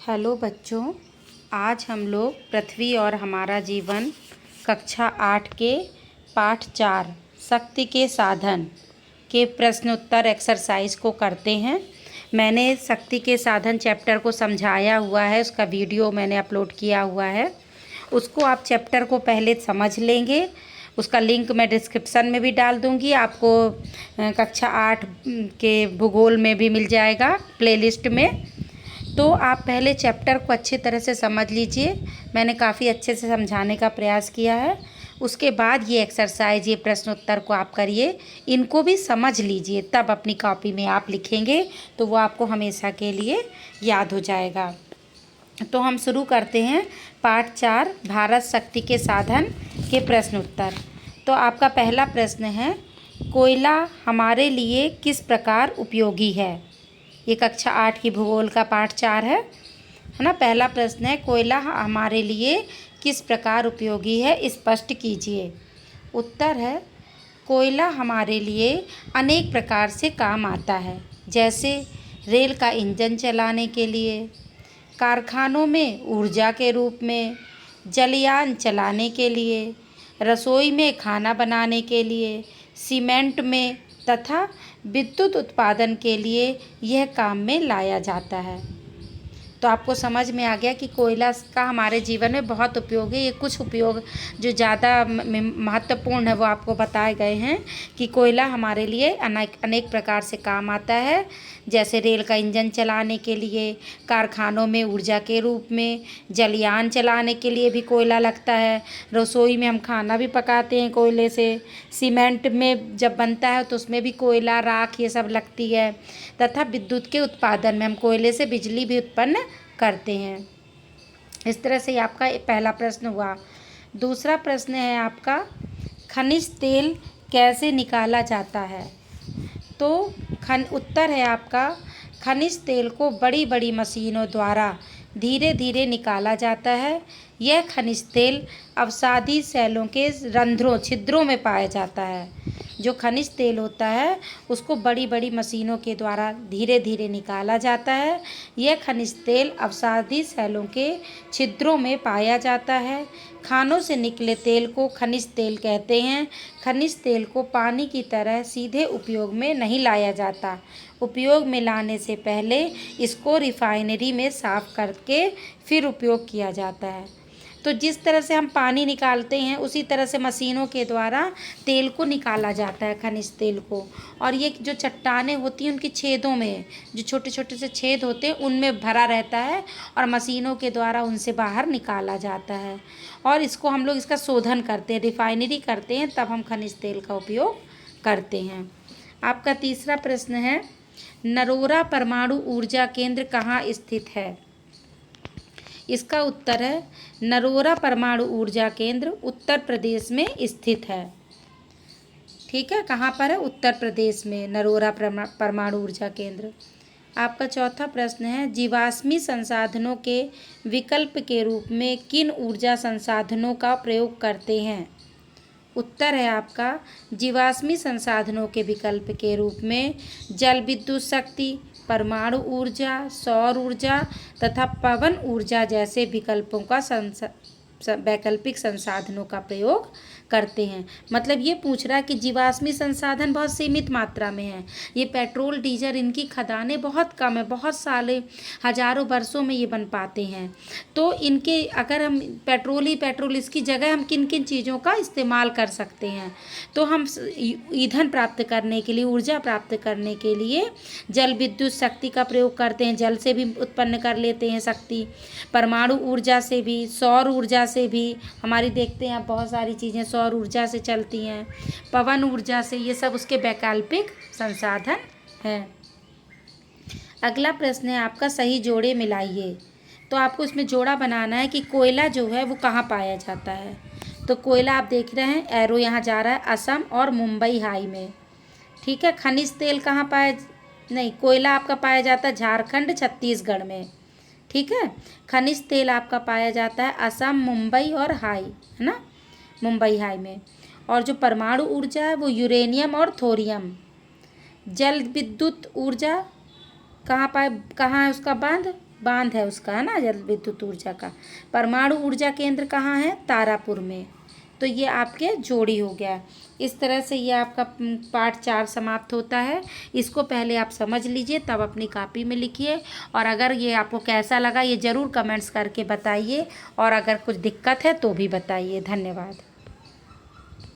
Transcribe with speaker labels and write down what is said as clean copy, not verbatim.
Speaker 1: Hello बच्चों, आज हम लोग पृथ्वी और हमारा जीवन कक्षा 8 के पाठ 4 शक्ति के साधन के प्रश्नोत्तर एक्सरसाइज को करते हैं। मैंने शक्ति के साधन चैप्टर को समझाया हुआ है, उसका वीडियो मैंने अपलोड किया हुआ है। उसको आप चैप्टर को पहले समझ लेंगे। उसका लिंक मैं डिस्क्रिप्शन में भी डाल दूंगी, आपको कक्षा 8 के भूगोल में भी मिल जाएगा प्लेलिस्ट में। तो आप पहले चैप्टर को अच्छी तरह से समझ लीजिए, मैंने काफ़ी अच्छे से समझाने का प्रयास किया है। उसके बाद ये एक्सरसाइज, ये प्रश्नोत्तर को आप करिए, इनको भी समझ लीजिए, तब अपनी कॉपी में आप लिखेंगे तो वो आपको हमेशा के लिए याद हो जाएगा। तो हम शुरू करते हैं पाठ 4 भारत शक्ति के साधन के प्रश्नोत्तर। तो आपका पहला प्रश्न है, कोयला हमारे लिए किस प्रकार उपयोगी है। ये कक्षा 8 की भूगोल का पाठ 4 है ना। पहला प्रश्न है, कोयला हमारे लिए किस प्रकार उपयोगी है, स्पष्ट कीजिए। उत्तर है, कोयला हमारे लिए अनेक प्रकार से काम आता है, जैसे रेल का इंजन चलाने के लिए, कारखानों में ऊर्जा के रूप में, जलयान चलाने के लिए, रसोई में खाना बनाने के लिए, सीमेंट में तथा विद्युत उत्पादन के लिए यह काम में लाया जाता है। तो आपको समझ में आ गया कि कोयला का हमारे जीवन में बहुत उपयोग है। ये कुछ उपयोग जो ज़्यादा महत्वपूर्ण है वो आपको बताए गए हैं कि कोयला हमारे लिए अनेक प्रकार से काम आता है, जैसे रेल का इंजन चलाने के लिए, कारखानों में ऊर्जा के रूप में, जलयान चलाने के लिए भी कोयला लगता है, रसोई में हम खाना भी पकाते हैं कोयले से, सीमेंट में जब बनता है तो उसमें भी कोयला, राख ये सब लगती है, तथा विद्युत के उत्पादन में हम कोयले से बिजली भी उत्पन्न करते हैं। इस तरह से आपका पहला प्रश्न हुआ। दूसरा प्रश्न है आपका, खनिज तेल कैसे निकाला जाता है। तो उत्तर है आपका, खनिज तेल को बड़ी बड़ी मशीनों द्वारा धीरे धीरे निकाला जाता है। यह खनिज तेल अवसादी सेलों के रंध्रों, छिद्रों में पाया जाता है। जो खनिज तेल होता है उसको बड़ी बड़ी मशीनों के द्वारा धीरे धीरे निकाला जाता है। यह खनिज तेल अवसादी सेलों के छिद्रों में पाया जाता है। खानों से निकले तेल को खनिज तेल कहते हैं। खनिज तेल को पानी की तरह सीधे उपयोग में नहीं लाया जाता। उपयोग में लाने से पहले इसको रिफाइनरी में साफ़ करके फिर उपयोग किया जाता है। तो जिस तरह से हम पानी निकालते हैं उसी तरह से मशीनों के द्वारा तेल को निकाला जाता है, खनिज तेल को। और ये जो चट्टानें होती हैं उनके छेदों में जो छोटे छोटे से छेद होते हैं उनमें भरा रहता है और मशीनों के द्वारा उनसे बाहर निकाला जाता है। और इसको हम लोग इसका शोधन करते हैं, रिफाइनरी करते हैं, तब हम खनिज तेल का उपयोग करते हैं। आपका तीसरा प्रश्न है, नरोरा परमाणु ऊर्जा केंद्र कहाँ स्थित है। इसका उत्तर है, नरोरा परमाणु ऊर्जा केंद्र उत्तर प्रदेश में स्थित है। ठीक है, कहाँ पर है, उत्तर प्रदेश में नरोरा परमाणु ऊर्जा केंद्र। आपका चौथा प्रश्न है, जीवाश्मी संसाधनों के विकल्प के रूप में किन ऊर्जा संसाधनों का प्रयोग करते हैं। उत्तर है आपका, जीवाश्मी संसाधनों के विकल्प के रूप में जल विद्युत शक्ति, परमाणु ऊर्जा, सौर ऊर्जा तथा पवन ऊर्जा जैसे विकल्पों का वैकल्पिक संसाधनों का प्रयोग करते हैं। मतलब ये पूछ रहा है कि जीवाश्मी संसाधन बहुत सीमित मात्रा में है। ये पेट्रोल डीजल, इनकी खदानें बहुत कम है, बहुत साले हजारों वर्षों में ये बन पाते हैं। तो इनके अगर हम पेट्रोल इसकी जगह हम किन किन चीज़ों का इस्तेमाल कर सकते हैं। तो हम ईंधन प्राप्त करने के लिए, ऊर्जा प्राप्त करने के लिए जल विद्युत शक्ति का प्रयोग करते हैं, जल से भी उत्पन्न कर लेते हैं शक्ति, परमाणु ऊर्जा से भी, सौर ऊर्जा से भी हमारी देखते हैं आप बहुत सारी चीज़ें सौर ऊर्जा से चलती हैं, पवन ऊर्जा से, ये सब उसके वैकल्पिक संसाधन हैं। अगला प्रश्न है आपका, सही जोड़े मिलाइए। तो आपको इसमें जोड़ा बनाना है कि कोयला जो है वो कहाँ पाया जाता है। तो कोयला आप देख रहे हैं, एरो यहाँ जा रहा है, असम और मुंबई हाई में। ठीक है, खनिज तेल कहाँ कोयला आपका पाया जाता है झारखंड, छत्तीसगढ़ में। ठीक है, खनिज तेल आपका पाया जाता है असम, मुंबई और हाई, है ना, मुंबई हाई में। और जो परमाणु ऊर्जा है वो यूरेनियम और थोरियम। जल विद्युत ऊर्जा कहाँ है उसका बांध, बांध है उसका, है ना, जल विद्युत ऊर्जा का। परमाणु ऊर्जा केंद्र कहाँ है? तारापुर में। तो ये आपके जोड़ी हो गया। इस तरह से ये आपका पाठ 4 समाप्त होता है। इसको पहले आप समझ लीजिए, तब अपनी कॉपी में लिखिए। और अगर ये आपको कैसा लगा ये ज़रूर कमेंट्स करके बताइए, और अगर कुछ दिक्कत है तो भी बताइए। धन्यवाद।